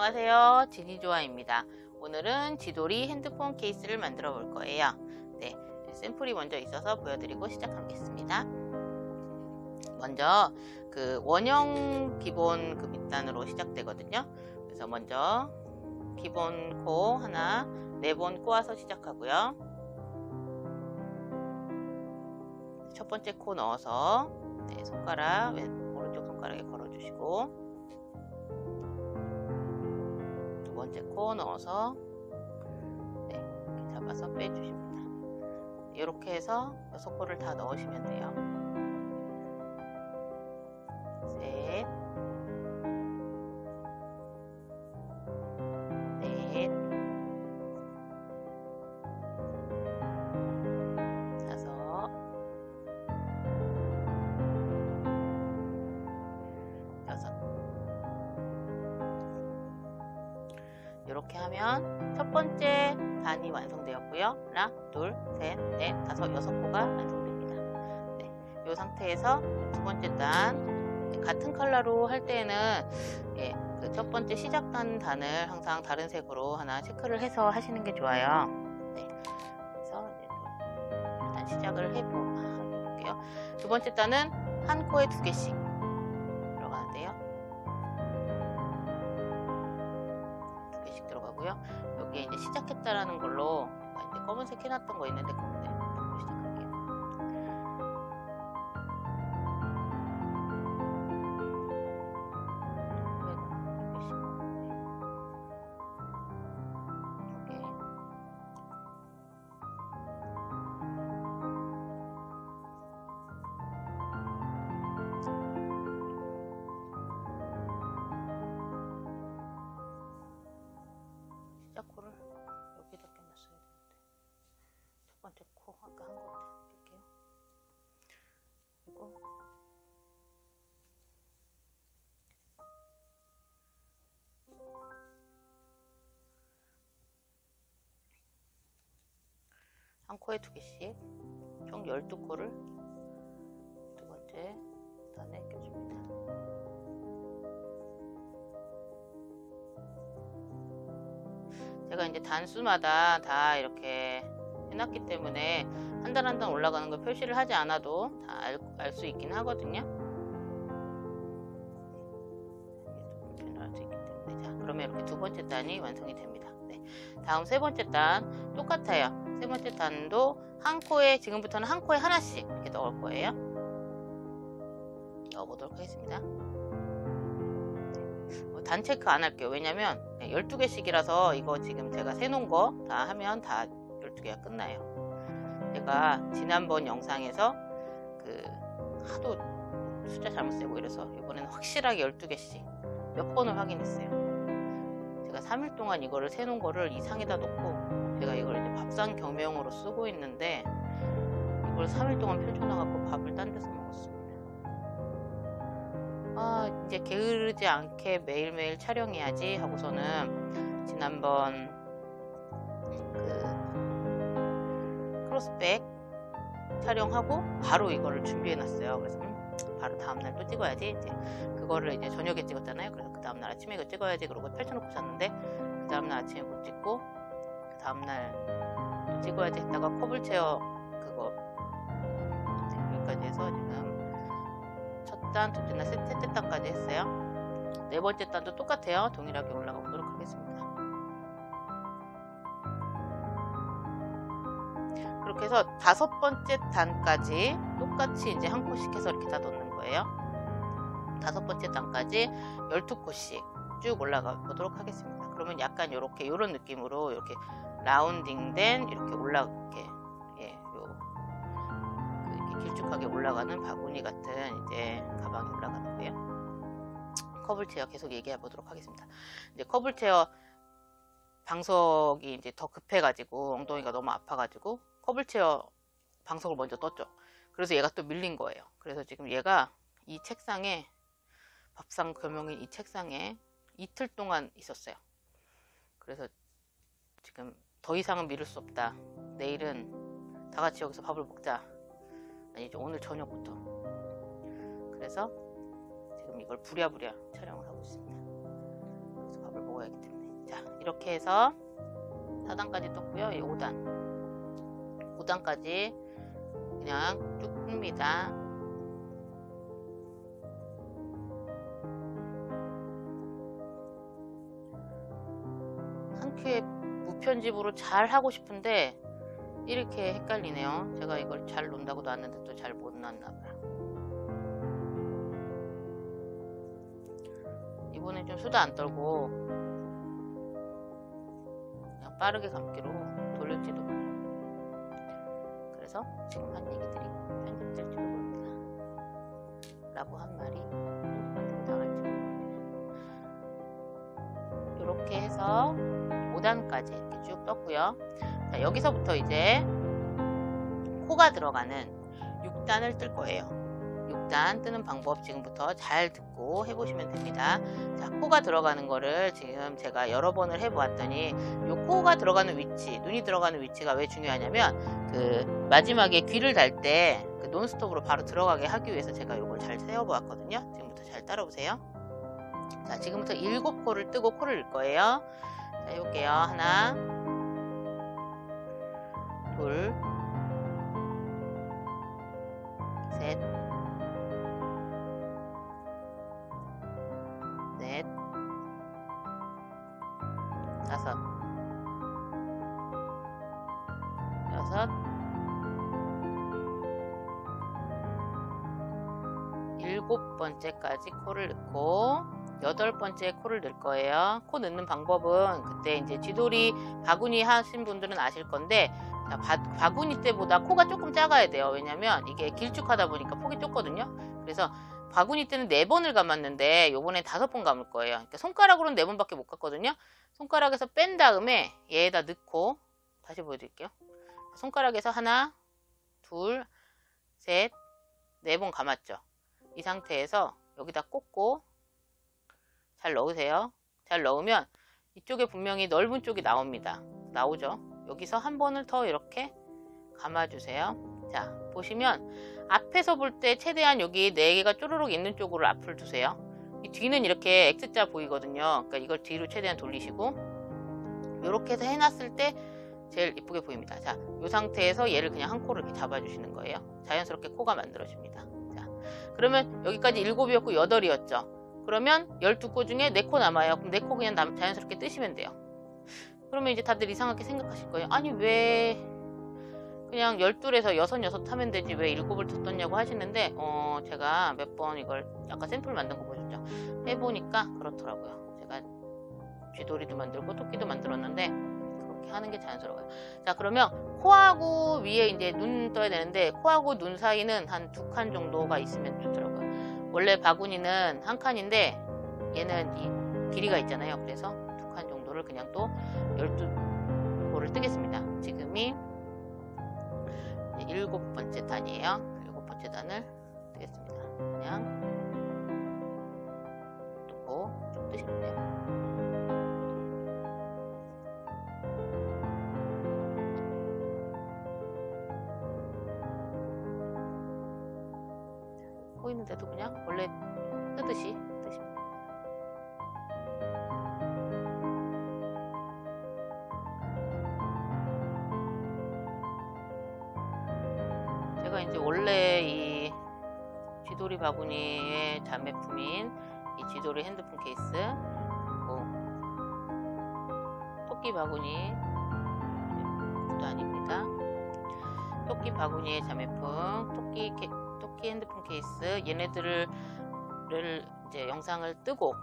안녕하세요, 지니조아입니다. 오늘은 지돌이 핸드폰 케이스를 만들어 볼 거예요. 네, 샘플이 먼저 있어서 보여드리고 시작하겠습니다. 먼저 그 원형 기본 그 밑단으로 시작되거든요. 그래서 먼저 기본 코 하나 4번 꼬아서 시작하고요. 첫 번째 코 넣어서 손가락 오른쪽 손가락에 걸어주시고, 두 번째 코 넣어서 이렇게 잡아서 빼주십니다. 이렇게 해서 6코를 다 넣으시면 돼요. 셋, 넷, 다섯, 여섯. 이렇게 하면 첫 번째 단이 완성되었고요. 하나, 둘, 셋, 넷, 다섯, 6코가 완성됩니다. 네, 이 상태에서 두 번째 단 같은 컬러로 할 때에는 그 첫 번째 시작단 단을 항상 다른 색으로 하나 체크를 해서 하시는 게 좋아요. 네, 그래서 일단 시작을 해볼게요. 두 번째 단은 한 코에 2개씩 들어가는데요. 2개씩 들어가고요. 여기에 이제 시작했다라는 걸로 이제 검은색 해놨던 거 있는데 시작할게요. 시작코를 여기다 껴놨어야 되는데, 첫 번째 코 아까 한 거 낄게요. 그리고 한 코에 2개씩 총 12코를 두 번째 단에 껴줍니다. 제가 이제 단수마다 다 이렇게 해놨기 때문에 한 단 한 단 올라가는 걸 표시를 하지 않아도 다 알 수 있긴 하거든요. 알 수 있기 때문에. 자, 그러면 이렇게 두 번째 단이 완성이 됩니다. 네, 다음 세 번째 단 똑같아요. 세 번째 단도 한 코에, 지금부터는 한 코에 하나씩 이렇게 넣을 거예요. 넣어보도록 하겠습니다. 단 체크 안 할게요. 왜냐면 12개씩이라서 이거 지금 제가 세놓은 거 다 하면 다 12개가 끝나요. 제가 지난번 영상에서 하도 숫자 잘못 세고 이래서 이번에는 확실하게 12개씩 몇 번을 확인했어요. 제가 3일 동안 이거를 세놓은 거를 이 상에다 놓고 제가 이걸 이제 밥상 겸용으로 쓰고 있는데, 이걸 3일 동안 펼쳐놔갖고 밥을 딴 데서 먹었습니다. 이제 게으르지 않게 매일매일 촬영해야지 하고서는 지난번 크로스백 촬영하고 바로 이거를 준비해 놨어요. 그래서 바로 다음날 또 찍어야지. 이제 그거를 이제 저녁에 찍었잖아요. 그래서 그 다음날 아침에 이거 찍어야지 그러고 펼쳐놓고 잤는데, 그 다음날 아침에 못 찍고 그 다음날 또 찍어야지 했다가 커블체어 그거 여기까지 해서 지금 첫 단, 둘째 단, 셋째 단까지 했어요. 네 번째 단도 똑같아요. 동일하게 올라가 보도록 하겠습니다. 그렇게 해서 5번째 단까지 똑같이 이제 한 코씩 해서 이렇게 다 넣는 거예요. 5번째 단까지 12코씩 쭉 올라가 보도록 하겠습니다. 그러면 약간 요런 느낌으로 이렇게 라운딩된 이렇게 이렇게 길쭉하게 올라가는 바구니 같은 이제 가방이 올라가는데요. 커블체어 계속 얘기해 보도록 하겠습니다. 이제 커블체어 방석이 이제 더 급해가지고 엉덩이가 너무 아파가지고 커블체어 방석을 먼저 떴죠. 그래서 얘가 또 밀린 거예요. 그래서 지금 얘가 이 책상에, 밥상 겸용인 이 책상에 이틀 동안 있었어요. 그래서 지금 더 이상은 미룰 수 없다. 내일은 다 같이 여기서 밥을 먹자. 아니죠, 오늘 저녁부터. 그래서 지금 이걸 부랴부랴 촬영을 하고 있습니다. 그래서 밥을 먹어야 먹어야 하기 때문에. 자, 이렇게 해서 4단까지 떴고요. 5단까지 그냥 쭉 풉니다. 한 큐에 무편집으로 잘 하고 싶은데 이렇게 헷갈리네요. 제가 이걸 잘 논다고 놨는데 또 잘 못 놨나봐요. 이번엔 좀 수다 안 떨고 그냥 빠르게 감기로 돌릴지도 몰라요. 그래서 지금 한 얘기들이 편집될지도 모릅니다. 라고 한 말이 편집한테 나갈지도 모릅니다. 이렇게 해서 5단까지 이렇게 쭉 떴고요. 자, 여기서부터 이제 코가 들어가는 6단을 뜰 거예요. 6단 뜨는 방법 지금부터 잘 듣고 해보시면 됩니다. 자, 코가 들어가는 거를 지금 제가 여러 번을 해보았더니 이 코가 들어가는 위치, 눈이 들어가는 위치가 왜 중요하냐면 그 마지막에 귀를 달 때 그 논스톱으로 바로 들어가게 하기 위해서 제가 이걸 잘 세워보았거든요. 지금부터 잘 따라오세요. 자, 지금부터 7코를 뜨고 코를 넣을 거예요. 자, 해볼게요. 하나, 둘, 셋, 넷, 다섯, 여섯, 일곱 번째까지 코를 넣고 8번째 코를 넣을 거예요. 코 넣는 방법은 그때 이제 쥐돌이 바구니 하신 분들은 아실 건데, 자, 바구니 때보다 코가 조금 작아야 돼요. 왜냐면 이게 길쭉하다 보니까 폭이 좁거든요. 그래서 바구니 때는 4번을 감았는데 요번에 5번 감을 거예요. 그러니까 손가락으로는 4번밖에 못 감거든요. 손가락에서 뺀 다음에 얘에다 넣고 다시 보여드릴게요. 손가락에서 하나, 둘, 셋, 4번 감았죠. 이 상태에서 여기다 꽂고 잘 넣으세요. 잘 넣으면 이쪽에 분명히 넓은 쪽이 나옵니다. 나오죠. 여기서 한 번을 더 이렇게 감아주세요. 자, 보시면 앞에서 볼 때 최대한 여기 4개가 쪼르륵 있는 쪽으로 앞을 두세요. 이 뒤는 이렇게 X자 보이거든요. 그러니까 이걸 뒤로 최대한 돌리시고 이렇게 해서 해놨을 때 제일 이쁘게 보입니다. 자, 이 상태에서 얘를 그냥 한 코를 이렇게 잡아주시는 거예요. 자연스럽게 코가 만들어집니다. 자, 그러면 여기까지 7이었고 8이었죠. 그러면 12코 중에 4코 남아요. 그럼 4코 그냥 자연스럽게 뜨시면 돼요. 그러면 이제 다들 이상하게 생각하실 거예요. 아니 왜 그냥 12에서 6 하면 되지 왜 7을 떴냐고 하시는데 제가 몇 번 이걸 아까 샘플 만든 거 보셨죠? 해보니까 그렇더라고요. 제가 쥐돌이도 만들고 토끼도 만들었는데 그렇게 하는 게 자연스러워요. 자, 그러면 코하고 위에 이제 눈 떠야 되는데 코하고 눈 사이는 한 2칸 정도가 있으면 좋더라고요. 원래 바구니는 한 칸인데 얘는 이 길이가 있잖아요. 그래서 2칸 정도를 그냥 또 12코를 뜨겠습니다. 지금이 7번째 단이에요. 7번째 단을 뜨겠습니다. 그냥 뜯고 쭉 뜨시면 돼요. 보이는데도 그냥 원래 뜨듯이 뜨시면 됩니다. 제가 이제 원래 이 쥐돌이 바구니의 자매품인 이 쥐돌이 핸드폰 케이스, 그리고 토끼 바구니 구단입니다. 토끼 바구니의 자매품, 토끼 핸드폰 케이스, 얘네들을 이제 영상을 뜨고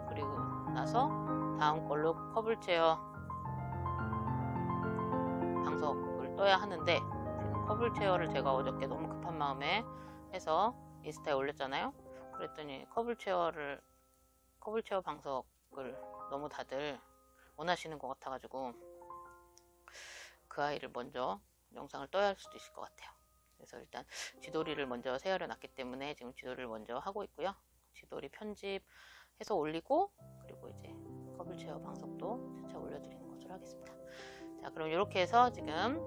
그리고 나서 다음 걸로 커블체어 방석을 떠야 하는데, 지금 커블체어를 제가 어저께 너무 급한 마음에 해서 인스타에 올렸잖아요. 그랬더니 커블체어 방석을 너무 다들 원하시는 것 같아가지고 그 아이를 먼저 영상을 떠야 할 수도 있을 것 같아요. 그래서 일단 쥐돌이를 먼저 세열해 놨기 때문에 지금 쥐돌이를 먼저 하고 있고요. 쥐돌이 편집해서 올리고 그리고 이제 커블체어 방석도 차차 올려드리는 것으로 하겠습니다. 자, 그럼 이렇게 해서 지금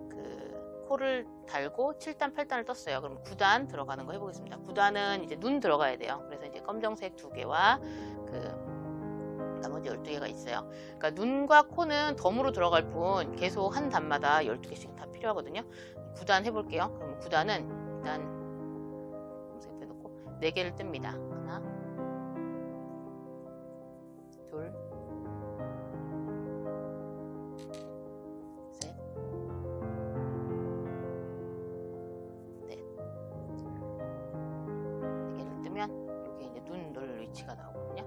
그 코를 달고 7단, 8단을 떴어요. 그럼 9단 들어가는 거 해보겠습니다. 9단은 이제 눈 들어가야 돼요. 그래서 이제 검정색 2개와 그 나머지 12개가 있어요. 그러니까 눈과 코는 덤으로 들어갈 뿐 계속 한 단마다 12개씩 다 필요하거든요. 9단 해볼게요. 그럼 9단은 일단 검색해 놓고 4개를 뜹니다. 하나, 둘, 셋, 넷. 4개를 뜨면 여기 이제 눈 넣을 위치가 나오거든요.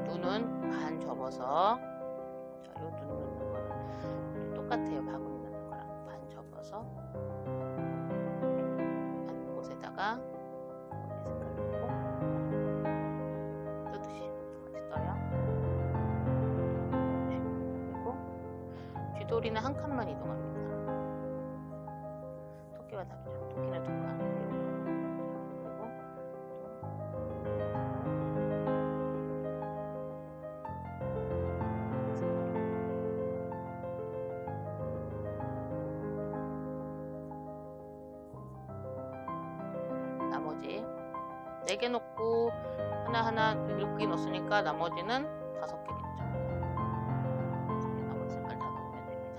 눈은 반 접어서, 자, 요 눈 넣는 거는 똑같아요. 바구니 넣는 거랑 반 접어서 한 곳에다가 색깔 넣고 뜨듯이 똑같이 떠요. 그리고 쥐돌이는 한 칸만 이동합니다. 토끼와 다르죠. 토끼는 두 칸. 나머지 4개 넣고 하나하나 7개 넣었으니까 나머지는 5개겠죠. 나머지 색깔 다 넣으면 됩니다.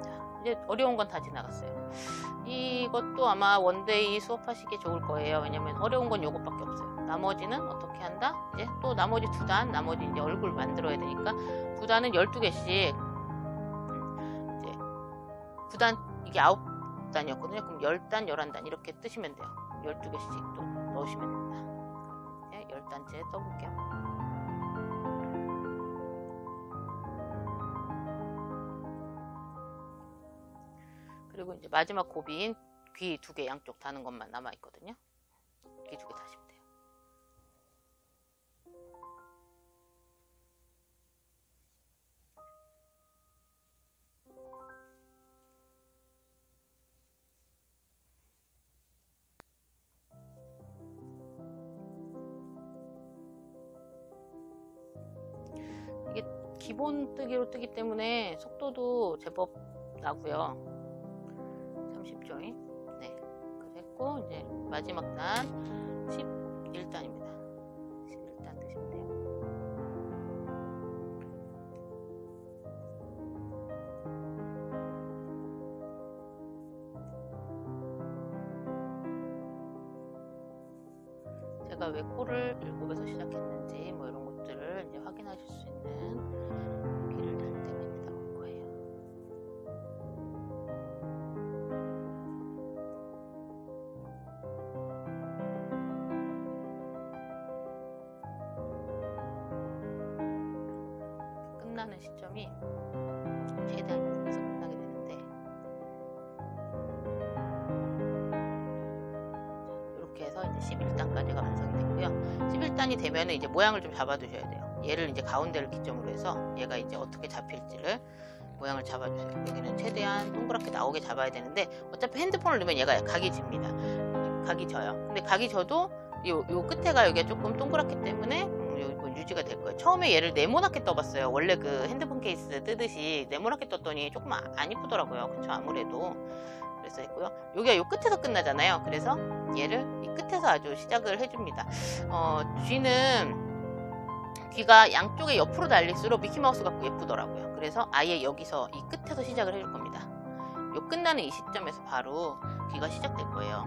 자, 이제 어려운 건 다 지나갔어요. 이것도 아마 원데이 수업하시기에 좋을 거예요. 왜냐면 어려운 건 요것밖에 없어요. 나머지는 어떻게 한다? 이제 또 나머지 2단, 나머지 이제 얼굴 만들어야 되니까 2단은 12개씩 이제 9단, 이게 9단이었거든요. 그럼 10단, 11단 이렇게 뜨시면 돼요. 12개씩 또 넣으시면 됩니다. 네, 10단째 떠볼게요. 그리고 이제 마지막 고비인 귀 2개 양쪽 다는 것만 남아있거든요. 귀 2개 다시면 돼요. 이게 기본 뜨기로 뜨기 때문에 속도도 제법 나고요. 30초잉. 네, 그랬고 이제 마지막 단 11단입니다. 11단 뜨시면 돼요. 제가 왜 코를 7에서 시작했는지 뭐 이런 것들을 이제 확인하실 수 있는 귀를 달 때가 이제 나올 거예요. 끝나는 시점이 최대한 여기서 끝나게 되는데 이렇게 해서 이제 11단까지가 완성이 됐고요. 11단이 되면은 이제 모양을 좀 잡아 두셔야 돼요. 얘를 이제 가운데를 기점으로 해서 얘가 이제 어떻게 잡힐지를 모양을 잡아주세요. 여기는 최대한 동그랗게 나오게 잡아야 되는데 어차피 핸드폰을 넣으면 얘가 각이 집니다. 각이 져요. 근데 각이 져도 요 끝에가 여기가 조금 동그랗기 때문에 이거 유지가 될 거예요. 처음에 얘를 네모나게 떠봤어요. 원래 그 핸드폰 케이스 뜨듯이 네모나게 떴더니 조금 안 이쁘더라고요. 그쵸? 아무래도. 그래서 했고요. 여기가 요 끝에서 끝나잖아요. 그래서 얘를 이 끝에서 아주 시작을 해줍니다. 쥐는 귀가 양쪽에 옆으로 달릴수록 미키마우스 같고 예쁘더라고요. 그래서 아예 여기서 이 끝에서 시작을 해줄 겁니다. 요 끝나는 이 시점에서 바로 귀가 시작될 거예요.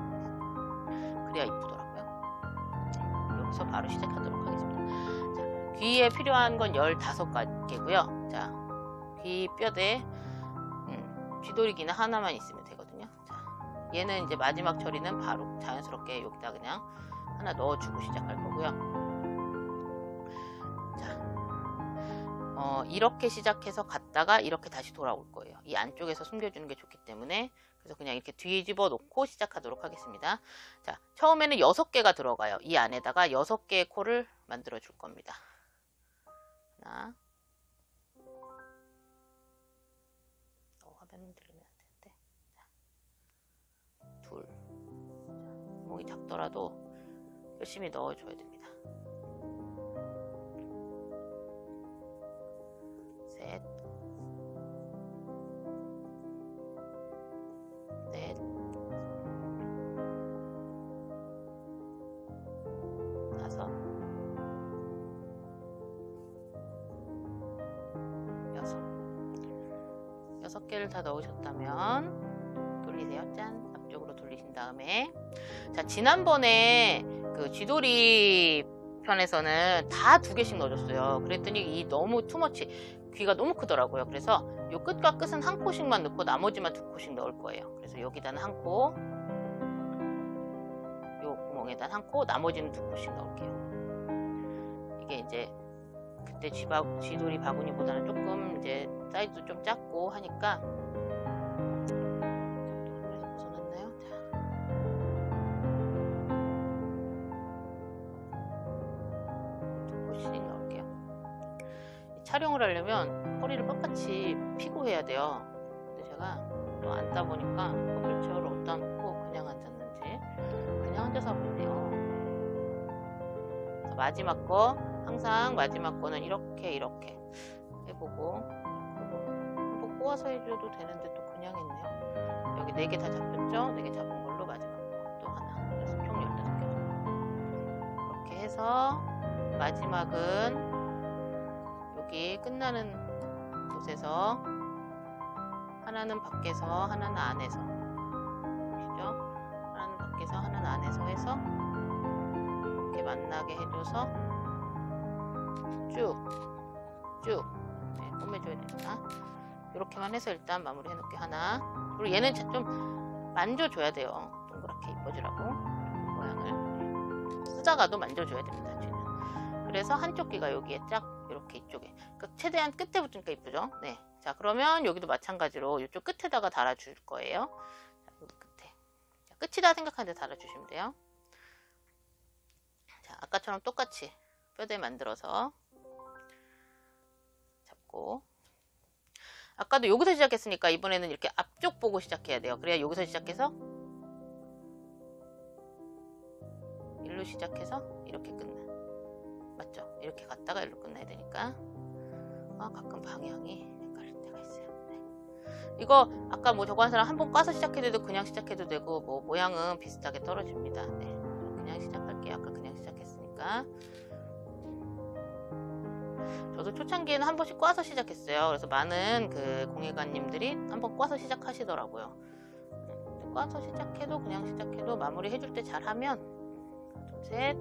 그래야 이쁘더라고요. 네, 여기서 바로 시작하도록 하겠습니다. 자, 귀에 필요한 건 15개고요. 자, 귀 뼈대 쥐돌이기는 하나만 있으면 되거든요. 자, 얘는 이제 마지막 처리는 바로 자연스럽게 여기다 그냥 하나 넣어주고 시작할 거고요. 자, 이렇게 시작해서 갔다가 이렇게 다시 돌아올 거예요. 이 안쪽에서 숨겨주는 게 좋기 때문에. 그래서 그냥 이렇게 뒤집어 놓고 시작하도록 하겠습니다. 자, 처음에는 6개가 들어가요. 이 안에다가 6개의 코를 만들어 줄 겁니다. 하나, 화면 들리면 안 되는데. 자, 둘. 자, 구멍이 작더라도 열심히 넣어줘야 됩니다. 셋, 넷, 다섯, 10개를 다 넣으셨다면 돌리세요. 짠! 앞쪽으로 돌리신 다음에, 자, 지난번에 그 쥐돌이 편에서는 다 2개씩 넣어줬어요. 그랬더니 이 너무 투머치, 귀가 너무 크더라고요. 그래서 요 끝과 끝은 한 코씩만 넣고 나머지만 2코씩 넣을 거예요. 그래서 여기다는 한 코, 요 구멍에다 한 코, 나머지는 2코씩 넣을게요. 이게 이제 그때 쥐돌이 바구니보다는 조금 이제 사이즈도 좀 작고 하니까. 그래서 벗어났나요? 자, 2코씩 넣을게요. 촬영을 하려면 허리를 빳빳이 피고 해야 돼요. 근데 제가 또 앉다 보니까 커플체어를 어디다 놓고 그냥 앉았는지 그냥 앉아서 하고 있네요. 마지막 거, 항상 마지막 거는 이렇게 해보고, 한번 꼬아서 해줘도 되는데 또 그냥 했네요. 여기 4개 다 잡혔죠? 4개 잡은 걸로 마지막 거 또 하나. 그래서 총 15개. 그렇게 해서 마지막은 여기 끝나는 곳에서 하나는 밖에서 하나는 안에서, 보시죠? 하나는 밖에서 하나는 안에서 해서 이렇게 만나게 해줘서 쭉 네, 꿰매줘야 됩니다. 이렇게만 해서 일단 마무리 해놓을게. 하나. 그리고 얘는 좀 만져줘야 돼요. 동그랗게 이뻐지라고 모양을 쓰다가도 만져줘야 됩니다. 쥐는. 그래서 한쪽 귀가 여기에 쫙 이렇게 이쪽에, 그러니까 최대한 끝에 붙으니까 이쁘죠? 네. 자, 그러면 여기도 마찬가지로 이쪽 끝에다가 달아줄 거예요. 자, 여기 끝에. 자, 끝이다 생각하는데 달아주시면 돼요. 자, 아까처럼 똑같이 뼈대 만들어서 잡고, 아까도 여기서 시작했으니까 이번에는 이렇게 앞쪽 보고 시작해야 돼요. 그래야 여기서 시작해서 일로 시작해서 이렇게 끝나. 맞죠? 이렇게 갔다가 일로 끝나야 되니까. 가끔 방향이 헷갈릴 때가 있어요. 네. 이거 아까 뭐 저거 한 사람 한번 까서 시작해도 되고 그냥 시작해도 되고 뭐 모양은 비슷하게 떨어집니다. 네. 그냥 시작할게요. 아까 그냥 시작했으니까. 저도 초창기에는 한 번씩 꽈서 시작했어요. 그래서 많은 그 공예관님들이 한번 꽈서 시작하시더라고요. 꽈서 시작해도 그냥 시작해도 마무리 해줄 때 잘하면, 둘, 셋,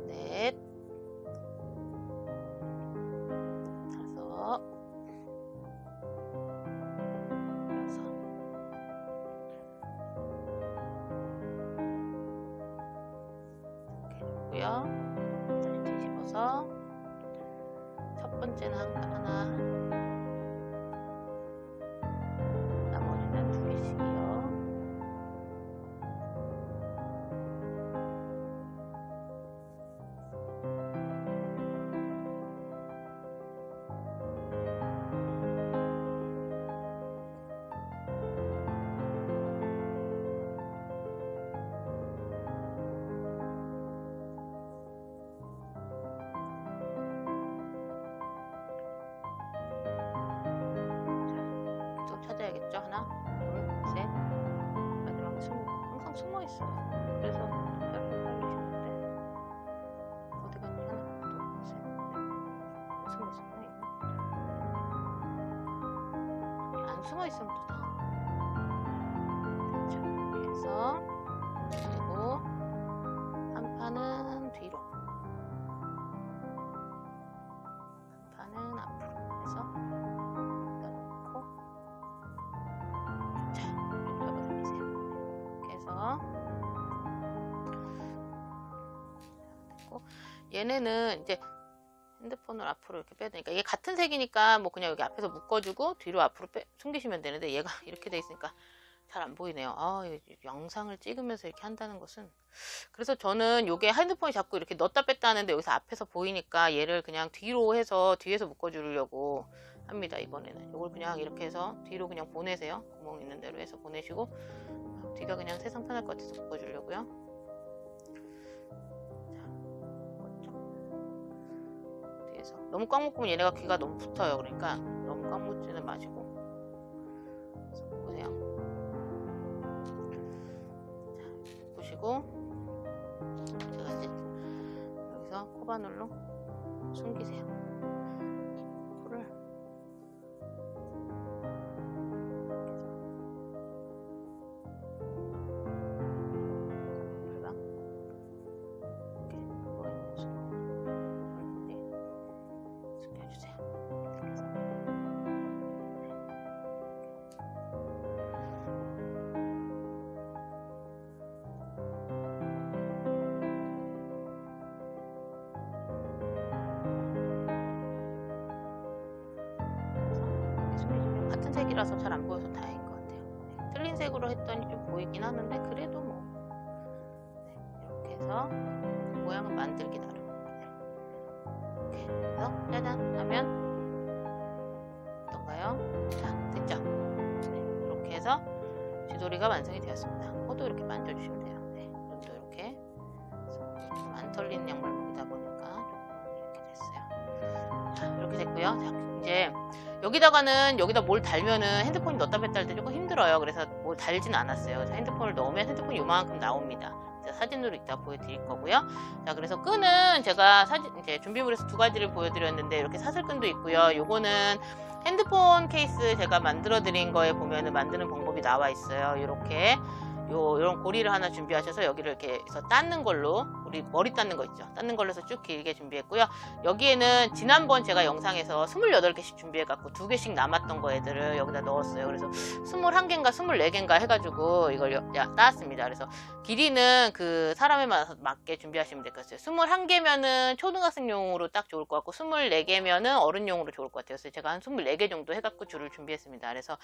넷, 다섯, 여섯. 이렇게 해주고요. 잘 뒤집어서 첫 번째는 하나, 나머지는 2개씩이요. 찾아야겠죠? 하나, 둘, 셋. 마지막에 항상 숨어 있어요. 그래서 헷갈리시는데 어디 갔니? 하나, 둘, 셋, 넷. 숨어 있었네. 안 숨어 있으면 또 다. 됐죠? 이렇게 해서 그리고 한 판은 뒤로, 한 판은 앞으로 해서. 얘네는 이제 핸드폰을 앞으로 이렇게 빼야 되니까, 얘 같은 색이니까 뭐 그냥 여기 앞에서 묶어주고 뒤로 앞으로 숨기시면 되는데, 얘가 이렇게 돼 있으니까 잘 안 보이네요. 영상을 찍으면서 이렇게 한다는 것은. 그래서 저는 요게 핸드폰이 자꾸 이렇게 넣었다 뺐다 하는데 여기서 앞에서 보이니까 얘를 그냥 뒤로 해서 뒤에서 묶어주려고 합니다. 이번에는 요걸 그냥 이렇게 해서 뒤로 그냥 보내세요. 구멍 있는 대로 해서 보내시고, 뒤가 그냥 세상 편할 것 같아서 묶어주려고요. 너무 꽉 묶으면 얘네가 귀가 너무 붙어요. 그러니까 너무 꽉 묶지는 마시고 보세요. 자, 보시고 여기서 코바늘로 숨기세요. 코를 색이라서 잘 안 보여서 다행인 것 같아요. 네, 틀린 색으로 했더니 좀 보이긴 하는데 그래도 뭐 네, 이렇게 해서 모양은 만들기 나름. 네, 이렇게 해서 짜잔 하면 어떤가요? 자, 됐죠? 네, 이렇게 해서 쥐도리가 완성이 되었습니다. 코도 이렇게 만져주시면 돼요. 네, 눈도 이렇게 좀 안 털리는 양말목이다 보니까 조금 이렇게 됐어요. 자, 이렇게 됐고요. 자, 이제 여기다 뭘 달면은 핸드폰이 넣었다 뺐다 할 때 조금 힘들어요. 그래서 뭘 달진 않았어요. 그래서 핸드폰을 넣으면 핸드폰이 요만큼 나옵니다. 사진으로 이따 보여드릴 거고요. 자, 그래서 끈은 제가 이제 준비물에서 두 가지를 보여드렸는데 이렇게 사슬끈도 있고요. 요거는 핸드폰 케이스 제가 만들어 드린 거에 보면은 만드는 방법이 나와 있어요. 이렇게 요런 고리를 하나 준비하셔서 여기를 이렇게 해서 닦는 걸로, 우리 머리 닦는 거 있죠, 닦는 걸로 해서 쭉 길게 준비했고요. 여기에는 지난번 제가 영상에서 28개씩 준비해갖고 2개씩 남았던 거 애들을 여기다 넣었어요. 그래서 21개인가 24개인가 해가지고 이걸 따왔습니다. 그래서 길이는 그 사람에 맞게 준비하시면 될 것 같아요. 21개면은 초등학생용으로 딱 좋을 것 같고 24개면은 어른용으로 좋을 것 같아요. 그래서 제가 한 24개 정도 해갖고 줄을 준비했습니다. 그래서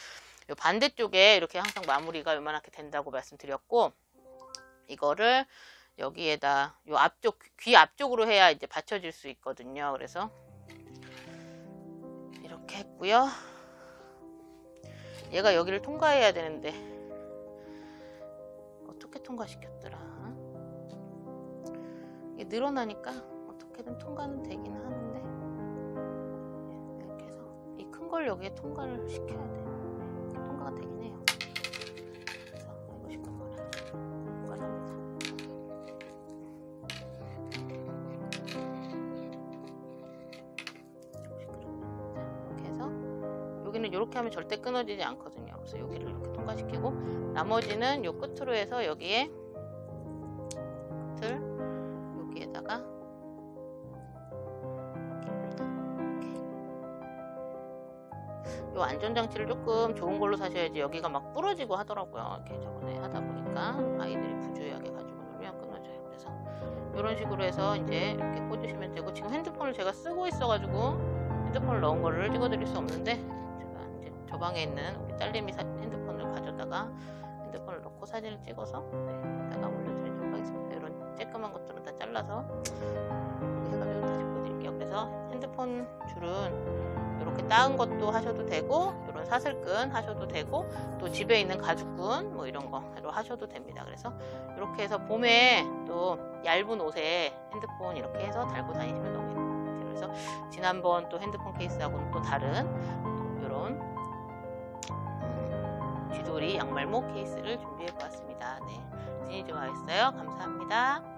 요 반대쪽에 이렇게 항상 마무리가 요만하게 된다고 말씀드렸고, 이거를 여기에다 요 앞쪽, 귀 앞쪽으로 해야 이제 받쳐질 수 있거든요. 그래서 이렇게 했고요. 얘가 여기를 통과해야 되는데 어떻게 통과시켰더라. 이게 늘어나니까 어떻게든 통과는 되긴 하는데, 이렇게 해서 이 큰 걸 여기에 통과를 시켜야 돼요. 통과가 되긴 해요. 그래서 이거 시킨 거를 통과를 합니다. 이렇게 해서 여기는 이렇게 하면 절대 끊어지지 않거든요. 그래서 여기를 이렇게 통과시키고, 나머지는 요 끝으로 해서 여기에 끝을 여기에다가 요 안전장치를 조금 좋은 걸로 사셔야지 여기가 막 부러지고 하더라고요. 이렇게 저번에 하다 보니까 아이들이 부주의하게 가지고 놀면 끊어져요. 그래서 이런 식으로 해서 이제 이렇게 꽂으시면 되고, 지금 핸드폰을 제가 쓰고 있어가지고 핸드폰을 넣은 거를 찍어드릴 수 없는데, 제가 이제 저 방에 있는 우리 딸내미 핸드폰을 가져다가 핸드폰을 넣고 사진을 찍어서 이따가 올려드리도록 하겠습니다. 이런 쬐끄만 것들은 다 잘라서 이렇게 해가지고 다시 보여드릴게요. 그래서 핸드폰 줄은 이렇게 따은 것도 하셔도 되고, 이런 사슬끈 하셔도 되고, 또 집에 있는 가죽끈 뭐 이런 거로 하셔도 됩니다. 그래서 이렇게 해서 봄에 또 얇은 옷에 핸드폰 이렇게 해서 달고 다니시면 너무 예쁠 것 같아요. 그래서 지난번 또 핸드폰 케이스하고는 또 다른 또 이런 쥐도리 양말목 케이스를 준비해 보았습니다. 네, 진이 좋아했어요. 감사합니다.